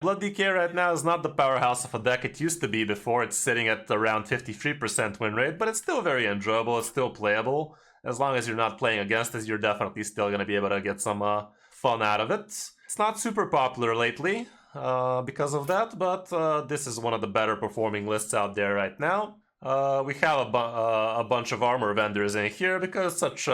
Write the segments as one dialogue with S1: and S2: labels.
S1: Blood DK right now is not the powerhouse of a deck it used to be before. It's sitting at around 53% win rate, but it's still very enjoyable. It's still playable. As long as you're not playing against it, you're definitely still going to be able to get some fun out of it. It's not super popular lately because of that, but this is one of the better performing lists out there right now. We have a bunch of armor vendors in here because it's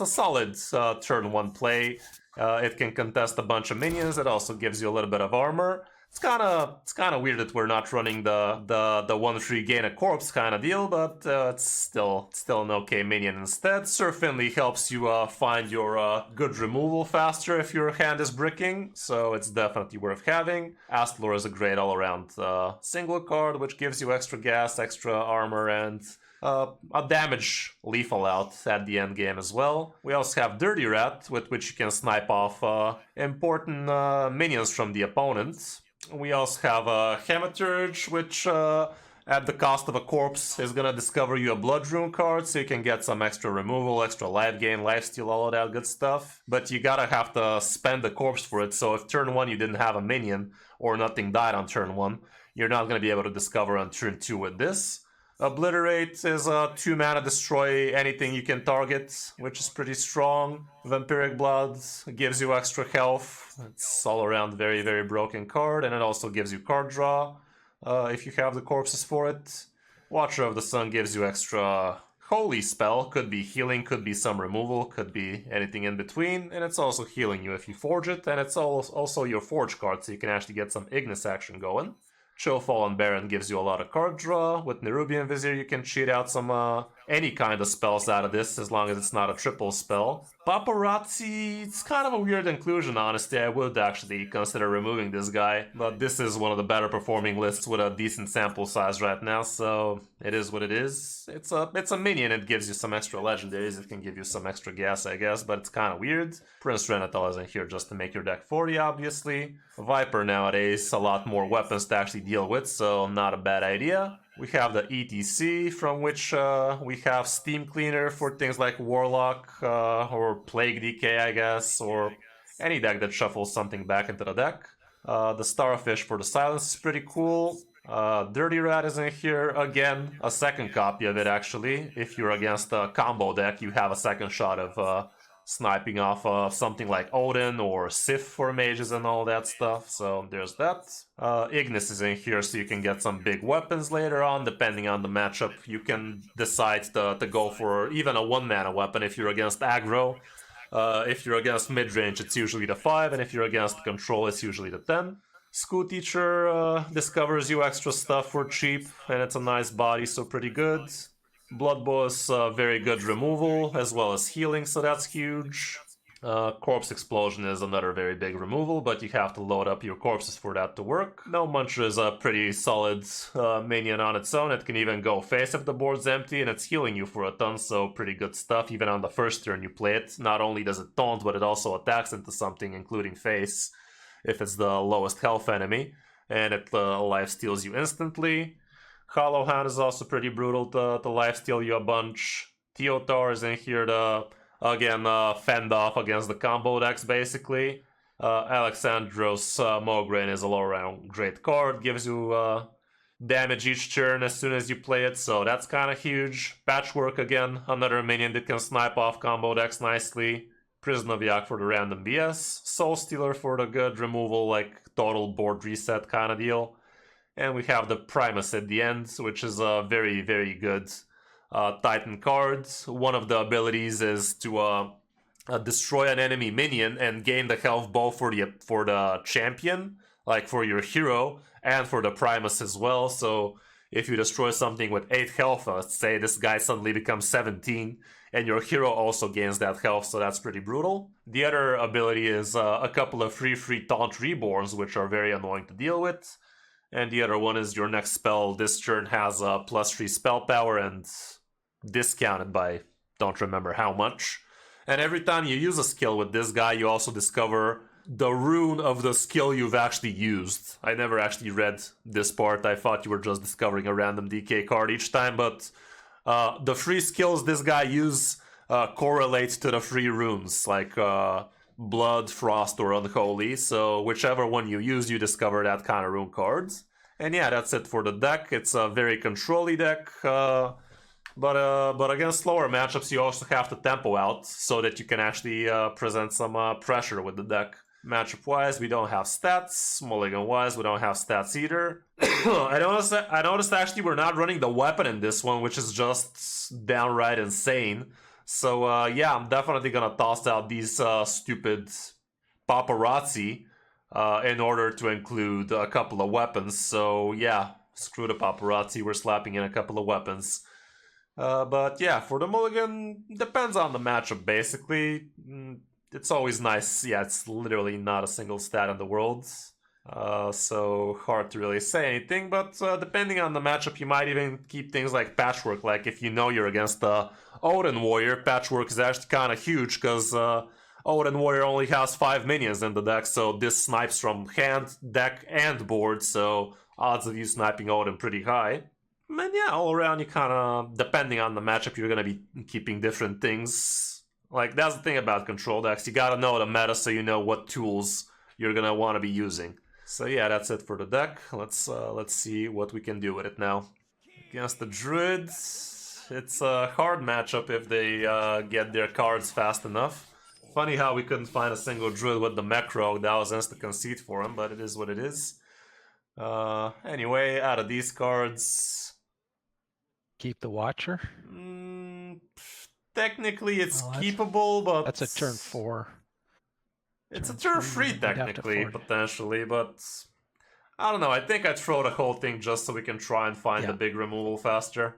S1: a solid turn 1 play. It can contest a bunch of minions. It also gives you a little bit of armor. It's kind of weird that we're not running the 1-3 gain a corpse kind of deal, but it's still an okay minion instead. Sir Finley helps you find your good removal faster if your hand is bricking, so it's definitely worth having. Astlor is a great all-around single card, which gives you extra gas, extra armor, and a damage lethal out at the end game as well. We also have Dirty Rat, with which you can snipe off important minions from the opponent. We also have Hematurge, which at the cost of a corpse is gonna discover you a Blood Rune card, so you can get some extra removal, extra life gain, lifesteal, all of that good stuff. But you gotta have to spend the corpse for it, so if turn 1 you didn't have a minion, or nothing died on turn 1, you're not gonna be able to discover on turn 2 with this. Obliterate is a 2-mana destroy anything you can target, which is pretty strong. Vampiric Blood gives you extra health. It's all around very, very broken card, and it also gives you card draw if you have the corpses for it. Watcher of the Sun gives you extra holy spell. Could be healing, could be some removal, could be anything in between, and it's also healing you if you forge it, and it's also your forge card, so you can actually get some Ignis action going. Chill Fallen Baron gives you a lot of card draw. With Nerubian Vizier you can cheat out some any kind of spells out of this, as long as it's not a triple spell. Paparazzi, it's kind of a weird inclusion, honestly. I would actually consider removing this guy, but this is one of the better performing lists with a decent sample size right now, so it is what it is. It's a minion, it gives you some extra legendaries, it can give you some extra gas, I guess, but it's kind of weird. Prince Renatal isn't here just to make your deck 40, obviously. Viper nowadays, a lot more weapons to actually deal with, so not a bad idea. We have the ETC, from which we have Steam Cleaner for things like Warlock or Plague DK, I guess, or any deck that shuffles something back into the deck. The Starfish for the Silence is pretty cool. Dirty Rat is in here again, a second copy of it actually. If you're against a combo deck, you have a second shot of sniping off something like Odin or Sif for mages and all that stuff, so there's that. Ignis is in here so you can get some big weapons later on, depending on the matchup. You can decide to go for even a 1-mana weapon if you're against aggro. If you're against mid-range, it's usually the 5, and if you're against control, it's usually the 10. School Teacher discovers you extra stuff for cheap, and it's a nice body, so pretty good. Blood Bow is very good removal, as well as healing, so that's huge. Corpse Explosion is another very big removal, but you have to load up your corpses for that to work. No Muncher is a pretty solid minion on its own. It can even go face if the board's empty, and it's healing you for a ton, so pretty good stuff. Even on the first turn you play it, not only does it taunt, but it also attacks into something, including face, if it's the lowest health enemy, and it life steals you instantly. Hollow Hand is also pretty brutal to lifesteal you a bunch. Teotar is in here to, again, fend off against the combo decks, basically. Alexandros Mograine is a low-round great card, gives you damage each turn as soon as you play it, so that's kind of huge. Patchwork, again, another minion that can snipe off combo decks nicely. Prison of Yak for the random BS. Soul Stealer for the good removal, like total board reset kind of deal. And we have the Primus at the end, which is a very, very good Titan card. One of the abilities is to destroy an enemy minion and gain the health both for the champion, like for your hero, and for the Primus as well. So if you destroy something with 8 health, let's say this guy suddenly becomes 17, and your hero also gains that health, so that's pretty brutal. The other ability is a couple of free Taunt Reborns, which are very annoying to deal with. And the other one is your next spell this turn has a +3 spell power and discounted by don't remember how much. And every time you use a skill with this guy, you also discover the rune of the skill you've actually used. I never actually read this part. I thought you were just discovering a random DK card each time, but the free skills this guy uses correlate to the free runes. Like Blood, Frost, or Unholy. So whichever one you use, you discover that kind of rune cards. And yeah, that's it for the deck. It's a very control-y deck. But against slower matchups, you also have to tempo out so that you can actually present some pressure with the deck. Matchup-wise, we don't have stats. Mulligan-wise, we don't have stats either. I noticed actually we're not running the weapon in this one, which is just downright insane. So yeah, I'm definitely gonna toss out these stupid paparazzi in order to include a couple of weapons. So yeah, screw the paparazzi, we're slapping in a couple of weapons. But yeah, for the mulligan, depends on the matchup basically. It's always nice. Yeah, it's literally not a single stat in the world. So hard to really say anything, but depending on the matchup, you might even keep things like Patchwork. Like if you know you're against the Odin Warrior, Patchwork is actually kind of huge because Odin Warrior only has 5 minions in the deck, so this snipes from hand, deck, and board, so odds of you sniping Odin pretty high. And yeah, all around you kind of, depending on the matchup, you're going to be keeping different things. Like, that's the thing about control decks. You gotta know the meta so you know what tools you're gonna want to be using. So yeah, that's it for the deck. Let's see what we can do with it now. Against the Druids, it's a hard matchup if they get their cards fast enough. Funny how we couldn't find a single Druid with the Mech Rogue. That was instant conceit for him, but it is what it is. Anyway, out of these cards...
S2: Keep the Watcher?
S1: Technically, it's keepable, but...
S2: That's a turn 4.
S1: It's a turn 3, technically, potentially, but... I don't know, I think I'd throw the whole thing just so we can try and find the big removal faster.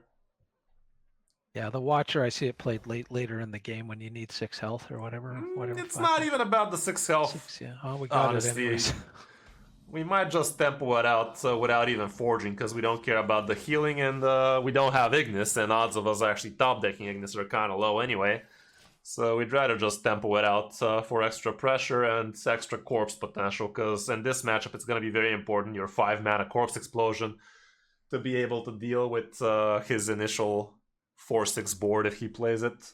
S2: Yeah, the Watcher, I see it played later in the game when you need 6 health or whatever.
S1: It's not even about the 6 health.
S2: 6, yeah. Oh, we got it anyways.
S1: We might just tempo it out without even forging, because we don't care about the healing, and we don't have Ignis, and odds of us actually top decking Ignis are kind of low anyway. So we'd rather just tempo it out for extra pressure and extra corpse potential, because in this matchup it's going to be very important, your 5-mana corpse explosion, to be able to deal with his initial 4-6 board if he plays it.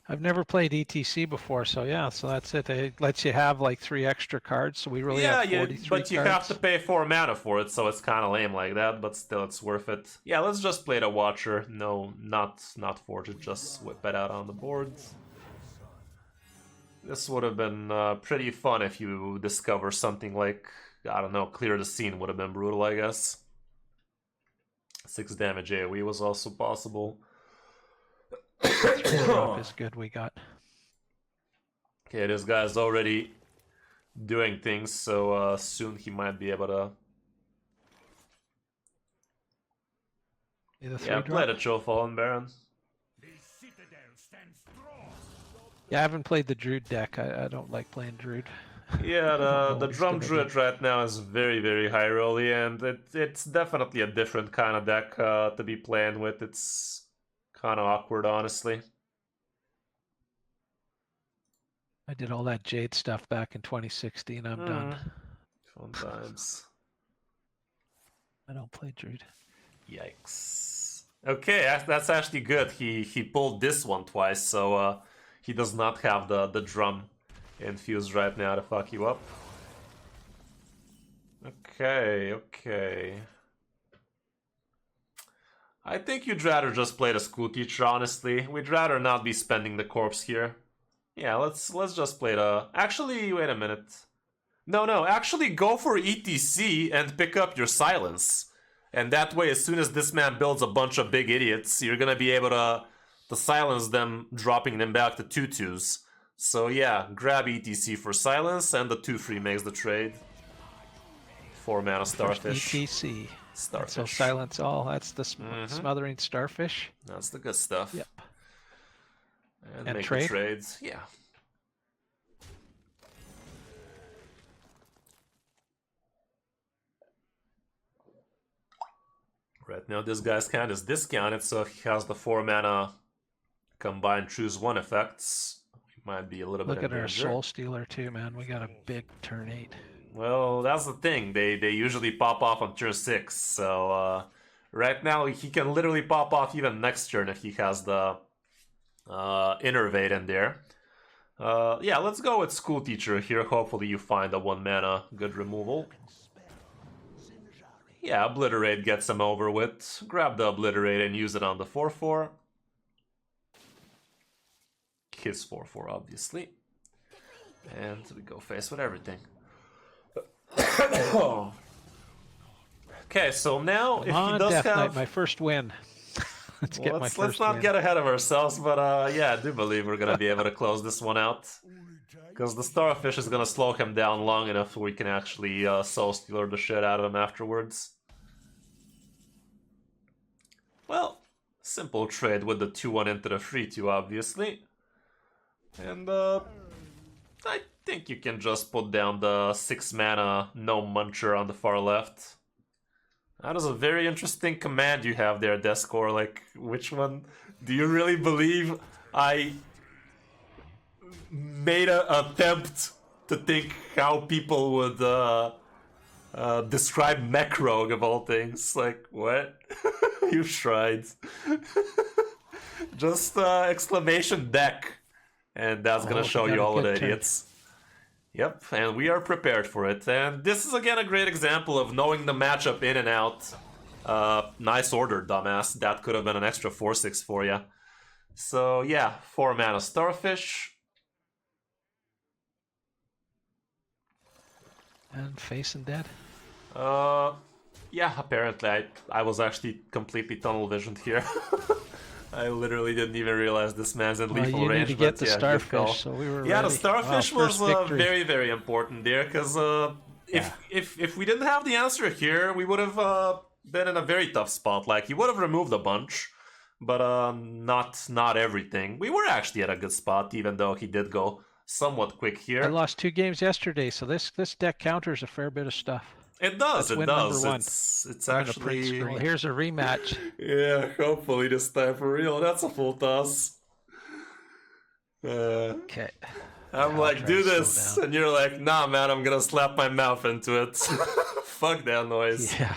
S2: I've never played ETC before, so yeah, so that's it. It lets you have like 3 extra cards, so we really have 43
S1: but you have to pay 4 mana for it, so it's kind of lame like that, but still it's worth it. Yeah, let's just play the Watcher. No, not forge it, just whip it out on the board. This would have been pretty fun if you discover something like, I don't know, Clear the Scene would have been brutal, I guess. 6 damage AoE was also possible.
S2: Is good we got.
S1: Okay, this guy's already doing things, so soon he might be able to... Yeah, play the Chill Fallen Baron.
S2: Yeah, I haven't played the Druid deck. I don't like playing Druid.
S1: Yeah, the Drum Druid right now is very, very high rolly, and it's definitely a different kind of deck to be playing with. It's kind of awkward, honestly.
S2: I did all that Jade stuff back in 2016. I'm done.
S1: Fun times.
S2: I don't play Druid.
S1: Yikes. Okay, that's actually good. He pulled this one twice, so he does not have the drum infused right now to fuck you up. Okay. I think you'd rather just play the School Teacher, honestly. We'd rather not be spending the corpse here. Yeah, let's just play the... Actually, wait a minute. No, actually go for ETC and pick up your Silence. And that way, as soon as this man builds a bunch of big idiots, you're gonna be able to silence them, dropping them back to 2/2s. So yeah, grab ETC for Silence, and the 2/3 makes the trade. 4 mana Starfish.
S2: ETC.
S1: Starfish.
S2: So silence all. That's the smothering Starfish.
S1: That's the good stuff.
S2: Yep.
S1: And make the trades. Yeah. Right now this guy's count is discounted, so if he has the 4 mana combined choose 1 effects, he might be a little bit in danger.
S2: Look at our Soul Stealer too, man. We got a big turn 8.
S1: Well, that's the thing. They usually pop off on turn 6, so right now he can literally pop off even next turn if he has the Innervate in there. Yeah, let's go with School Teacher here. Hopefully you find a 1 mana good removal. Yeah, Obliterate gets him over with. Grab the Obliterate and use it on the 4-4. His 4-4, obviously. And we go face with everything. Okay, so now if he does
S2: Death
S1: have...
S2: Knight, my first win.
S1: Let's not get ahead of ourselves, but yeah, I do believe we're gonna be able to close this one out. Because the Starfish is gonna slow him down long enough so we can actually Soul Stealer the shit out of him afterwards. Well, simple trade with the 2-1 into the 3-2, obviously. And I think you can just put down the 6 mana no muncher on the far left. That is a very interesting command you have there, Descore. Like, which one? Do you really believe I made an attempt to think how people would describe Mech Rogue of all things? Like, what? You tried. Just exclamation deck. And that's gonna show you all of the idiots. Yep, and we are prepared for it. And this is again a great example of knowing the matchup in and out. Nice order, dumbass. That could have been an extra 4-6 for you. So yeah, 4 mana Starfish.
S2: And facing dead.
S1: Yeah, apparently I was actually completely tunnel visioned here. I literally didn't even realize this man's in lethal range.
S2: You need to get the Starfish, so we were ready.
S1: The Starfish was very, very important there, because
S2: Yeah.
S1: if we didn't have the answer here, we would have been in a very tough spot. Like, you would have removed a bunch, but not everything. We were actually at a good spot, even though he did go somewhat quick here.
S2: I lost 2 games yesterday, so this deck counters a fair bit of stuff.
S1: It does,
S2: That's
S1: it does.
S2: #1.
S1: It's actually...
S2: Well, here's a rematch.
S1: Yeah, hopefully this time for real. That's a full toss.
S2: Okay.
S1: I'm like, do this, and you're like, nah, man, I'm gonna slap my mouth into it. Fuck that noise.
S2: Yeah.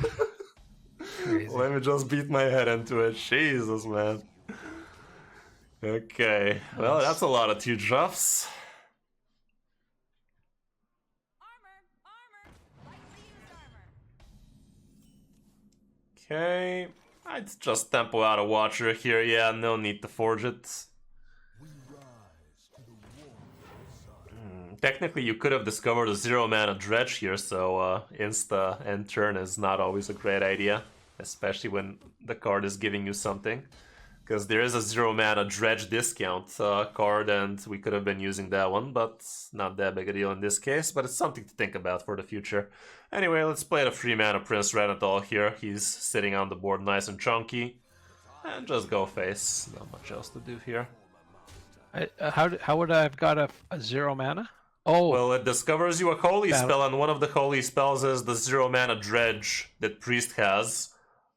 S2: Crazy.
S1: Let me just beat my head into it. Jesus, man. Okay, well, that's a lot of 2 drops. Okay, I'd just tempo out a Watcher here. Yeah, no need to forge it. Technically, you could have discovered a 0 mana Dredge here, so insta end turn is not always a great idea, especially when the card is giving you something. Because there is a 0 mana Dredge discount card, and we could have been using that one, but not that big a deal in this case, but it's something to think about for the future. Anyway, let's play the 3 mana Prince Renatal here. He's sitting on the board nice and chunky. And just go face. Not much else to do here.
S2: How would I have got a 0 mana? Oh,
S1: well, it discovers you a holy spell, and one of the holy spells is the 0 mana Dredge that Priest has.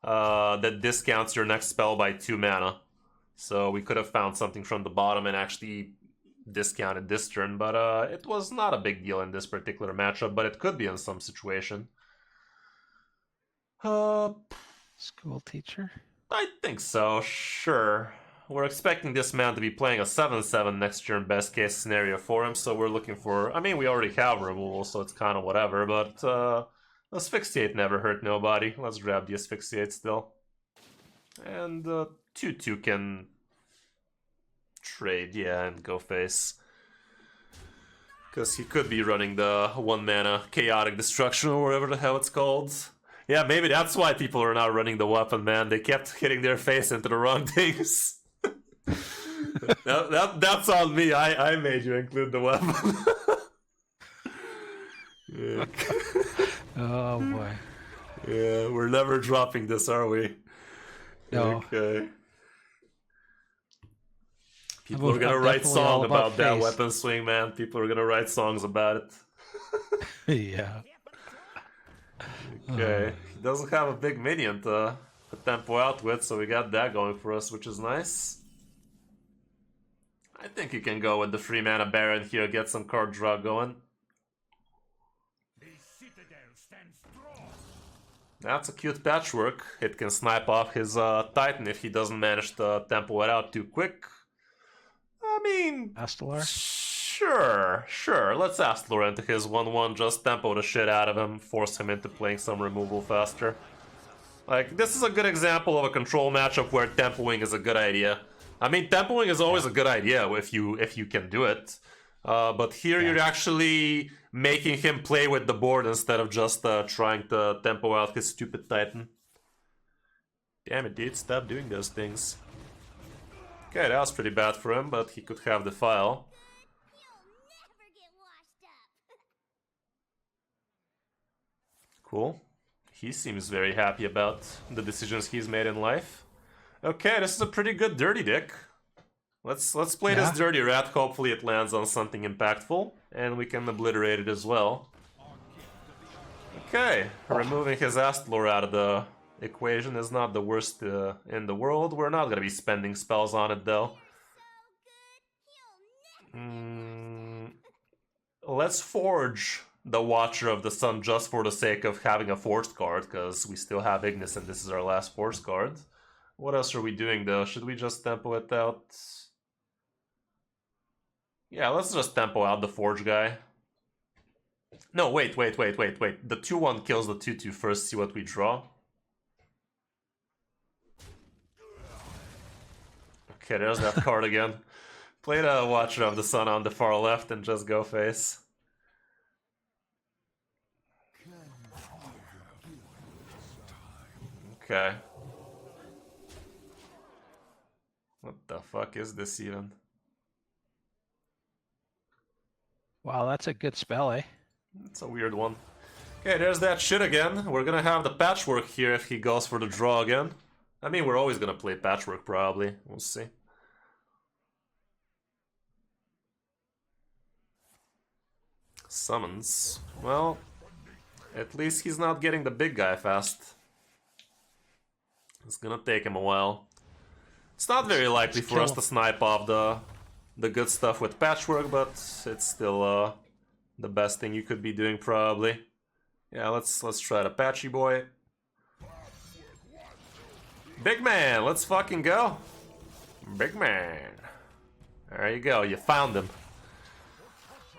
S1: That discounts your next spell by 2 mana. So we could have found something from the bottom and actually discounted this turn, but it was not a big deal in this particular matchup, but it could be in some situation.
S2: School Teacher?
S1: I think so, sure. We're expecting this man to be playing a 7-7 next turn, best case scenario for him, so we're looking for... I mean, we already have removal, so it's kind of whatever, but Asphyxiate never hurt nobody. Let's grab the Asphyxiate still. And 2-2 can trade, yeah, and go face. Because he could be running the 1 mana Chaotic Destruction or whatever the hell it's called. Yeah, maybe that's why people are not running the weapon, man. They kept hitting their face into the wrong things. That's on me. I made you include the weapon. Yeah.
S2: Oh boy.
S1: Yeah, we're never dropping this, are we?
S2: No.
S1: Okay. People are gonna write songs about that weapon swing, man. People are gonna write songs about it.
S2: Yeah.
S1: Okay. He doesn't have a big minion to tempo out with, so we got that going for us, which is nice. I think you can go with the 3 mana Baron here, get some card draw going. That's a cute patchwork. It can snipe off his Titan if he doesn't manage to tempo it out too quick. I mean,
S2: Astalar?
S1: sure. Let's Astalar into his 1-1, just tempo the shit out of him, force him into playing some removal faster. Like, this is a good example of a control matchup where tempoing is a good idea. I mean, tempoing is always a good idea if you can do it. But here you're actually making him play with the board instead of just trying to tempo out his stupid Titan. Damn it, dude, stop doing those things. Okay, that was pretty bad for him, but he could have the file. Cool. He seems very happy about the decisions he's made in life. Okay, this is a pretty good dirty dick. Let's play this dirty rat. Hopefully it lands on something impactful, and we can obliterate it as well. Okay, removing his Astlor out of the equation is not the worst in the world. We're not gonna be spending spells on it though. Let's forge the Watcher of the Sun just for the sake of having a forged card, because we still have Ignis and this is our last forged card. What else are we doing though? Should we just tempo it out? Yeah, let's just tempo out the Forge guy. No, wait. The 2-1 kills the 2-2 first, see what we draw. Okay, there's that card again. Play the Watcher of the Sun on the far left and just go face. Okay. What the fuck is this even?
S2: Wow, that's a good spell, eh?
S1: It's a weird one. Okay, there's that shit again. We're gonna have the Patchwork here if he goes for the draw again. I mean, we're always gonna play Patchwork probably. We'll see. Summons. Well, at least he's not getting the big guy fast. It's gonna take him a while. It's not very likely for us to snipe off the good stuff with Patchwork, but it's still the best thing you could be doing probably. Yeah, let's try the Patchy boy. Big man, let's fucking go. Big man. There you go, you found him.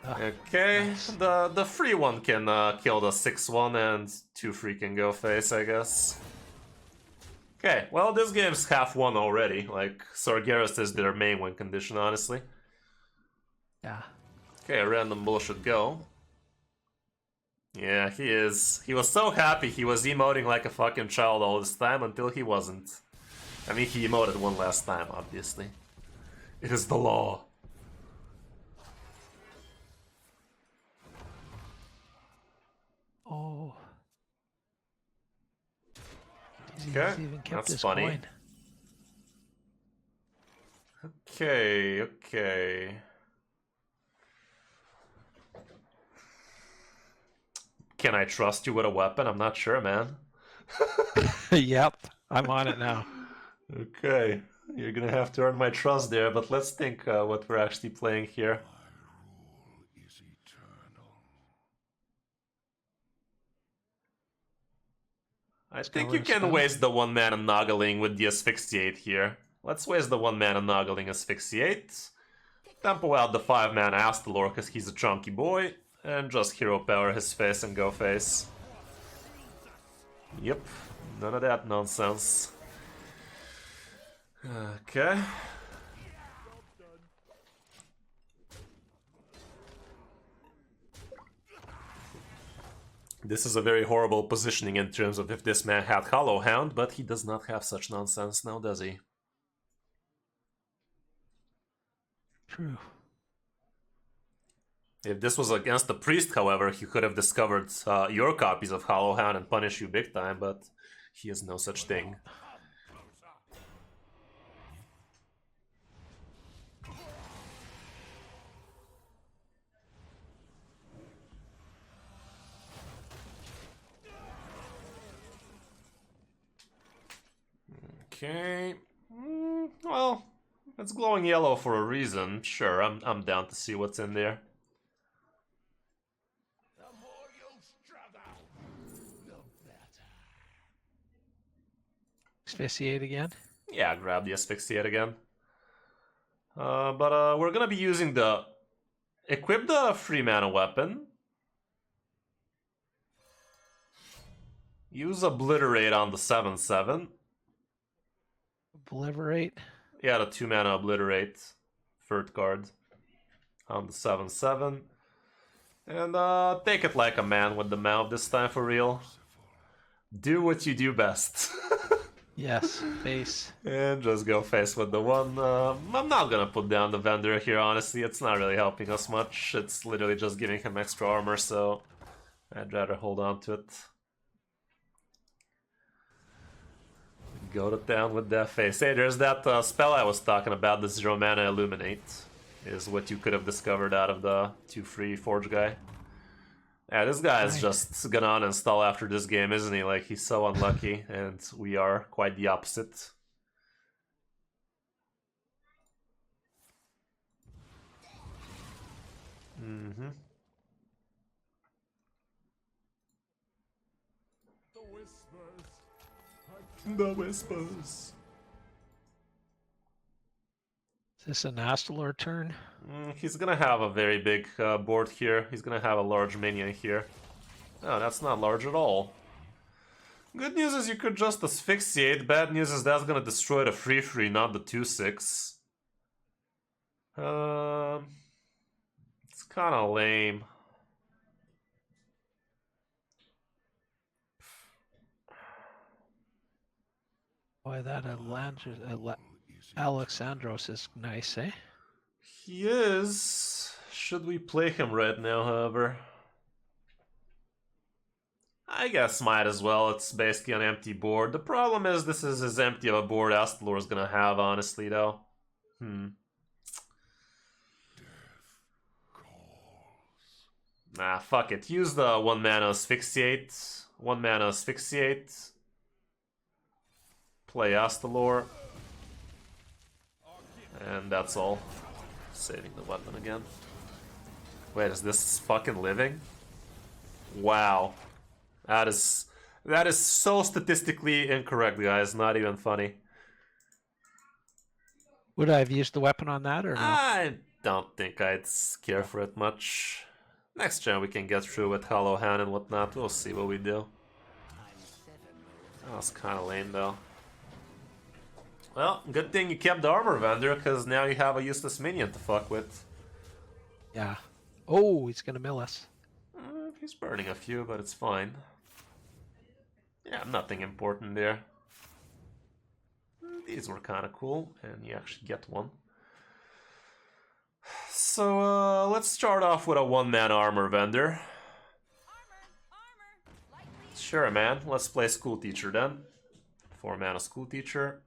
S1: Okay, nice. The free one can kill the 6-1 and 2-free can go face, I guess. Okay, well, this game's half won already. Like, Sargeras is their main win condition, honestly.
S2: Yeah.
S1: Okay, random bullshit go. Yeah, he is. He was so happy he was emoting like a fucking child all this time until he wasn't. I mean, he emoted one last time, obviously. It is the law.
S2: Oh.
S1: Okay, that's funny. Coin. Okay. Can I trust you with a weapon? I'm not sure, man.
S2: Yep, I'm on it now.
S1: Okay, you're gonna have to earn my trust there, but let's think what we're actually playing here. I think you can waste the 1-mana Noggling with the Asphyxiate here. Let's waste the 1-mana Noggling Asphyxiate. Tempo out the 5-mana Astalor because he's a chunky boy. And just hero power his face and go face. Yep, none of that nonsense. Okay. This is a very horrible positioning in terms of if this man had Hollow Hound, but he does not have such nonsense now, does he?
S2: True.
S1: If this was against the priest, however, he could have discovered your copies of Hollow Hound and punished you big time, but he has no such thing. Okay. Well, it's glowing yellow for a reason. Sure, I'm down to see what's in there.
S2: Asphyxiate again?
S1: Yeah, grab the Asphyxiate again. But we're gonna be using the... Equip the 3-mana weapon. Use Obliterate on the 7/7.
S2: Obliterate?
S1: Yeah, the 2-mana Obliterate. Third card. On the 7/7. And take it like a man with the mouth this time for real. Do what you do best.
S2: Yes, face.
S1: And just go face with the one. I'm not gonna put down the vendor here, honestly. It's not really helping us much. It's literally just giving him extra armor, so I'd rather hold on to it. Go to town with that face. Hey, there's that spell I was talking about, the 0-mana Illuminate. Is what you could have discovered out of the 2/3 Forge guy. Yeah, this guy is just gonna uninstall after this game, isn't he? Like, he's so unlucky, and we are quite the opposite. Mm-hmm. The whispers.
S2: Is this an Astalor turn?
S1: He's gonna have a very big board here. He's gonna have a large minion here. Oh, that's not large at all. Good news is you could just asphyxiate. Bad news is that's gonna destroy the 3/3, not the 2/6. It's kind of lame.
S2: Boy, that Alexandros is nice, eh?
S1: He is. Should we play him right now, however? I guess might as well. It's basically an empty board. The problem is this is as empty of a board Astalor is gonna have, honestly, though. Nah, fuck it. Use the 1-mana asphyxiate. 1-mana asphyxiate. Play Astalor. And that's all. Saving the weapon again. Wait, is this fucking living? Wow. That is so statistically incorrect, guys. Not even funny.
S2: Would I have used the weapon on that or no?
S1: I don't think I'd care for it much. Next gen we can get through with Hollow Hand and whatnot. We'll see what we do. That was kind of lame though. Well, good thing you kept the armor vendor, because now you have a useless minion to fuck with.
S2: Yeah. Oh, he's gonna mill us.
S1: He's burning a few, but it's fine. Yeah, nothing important there. These were kind of cool, and you actually get one. So, let's start off with a 1-man armor vendor. Sure, man. Let's play School Teacher then. 4-mana School Teacher.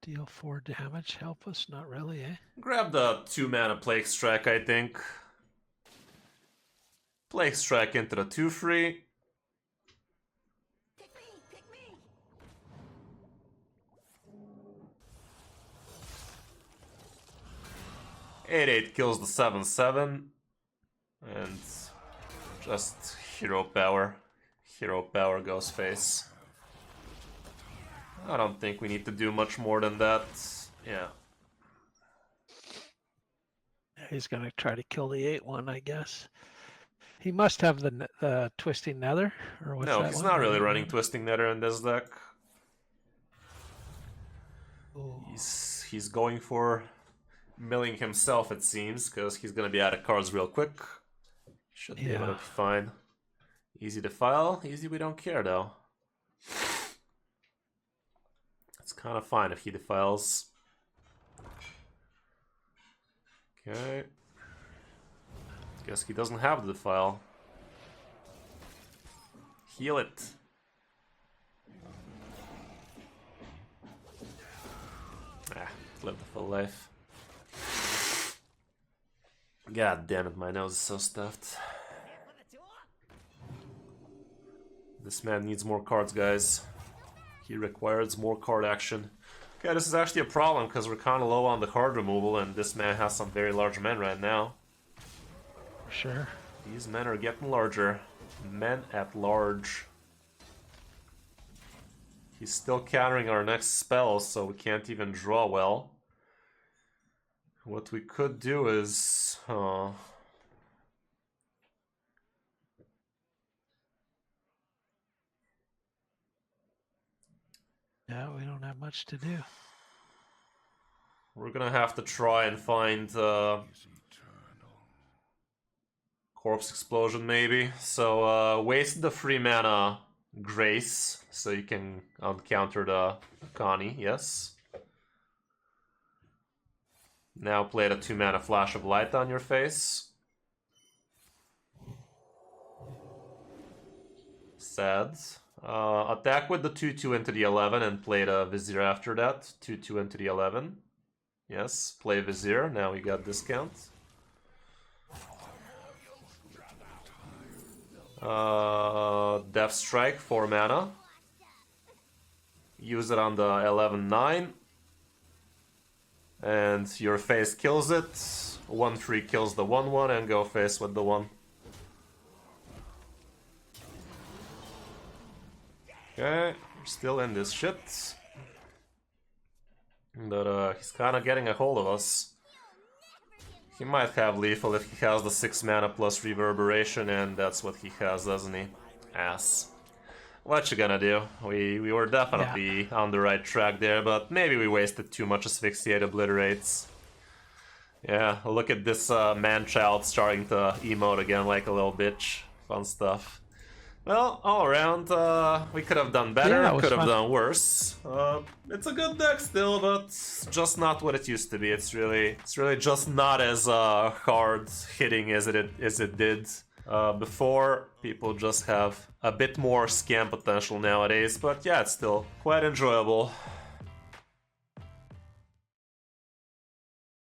S2: Deal 4 damage. Help us? Not really, eh?
S1: Grab the 2-mana Plague Strike, I think. Plague Strike into the 2/3.
S3: Pick me.
S1: 8/8 kills the 7/7. And just hero power. Hero power goes face. I don't think we need to do much more than that. Yeah.
S2: He's gonna try to kill the 8/1, I guess. He must have the Twisting Nether, or what's
S1: No,
S2: that
S1: he's
S2: one?
S1: not really running Twisting Nether in this deck.
S2: Ooh.
S1: He's going for milling himself, it seems, because he's gonna be out of cards real quick. Should be able to be fine. Easy to file, easy we don't care though. It's kind of fine if he defiles. Okay. Guess he doesn't have the defile. Heal it. Live the full life. God damn it, my nose is so stuffed. This man needs more cards, guys. He requires more card action. Okay, this is actually a problem because we're kind of low on the card removal and this man has some very large men right now.
S2: sure.
S1: These men are getting larger. Men at large. He's still countering our next spell, so we can't even draw well. What we could do is...
S2: Yeah, we don't have much to do.
S1: we're gonna have to try and find Corpse Explosion, maybe. So, waste the free mana Grace, so you can counter the Connie, yes. Now play the 2 mana Flash of Light on your face. Sad. Attack with the 2/2 into the 11 and play the Vizier after that. 2/2 into the 11. Yes, play Vizier. Now we got discount. Death Strike, 4 mana. Use it on the 11/9. And your face kills it. 1/3 kills the 1/1 and go face with the 1. Okay, we're still in this shit. But he's kind of getting a hold of us. He might have lethal if he has the 6 mana plus reverberation, and that's what he has, doesn't he? Ass. What you gonna do? We were definitely on the right track there, but maybe we wasted too much Asphyxiate Obliterates. Yeah, look at this man-child starting to emote again like a little bitch. Fun stuff. Well, all around, we could have done better,
S2: Yeah,
S1: could have done worse. It's a good deck still, but just not what it used to be. It's really just not as hard hitting as it did before. People just have a bit more scam potential nowadays, but yeah, it's still quite enjoyable.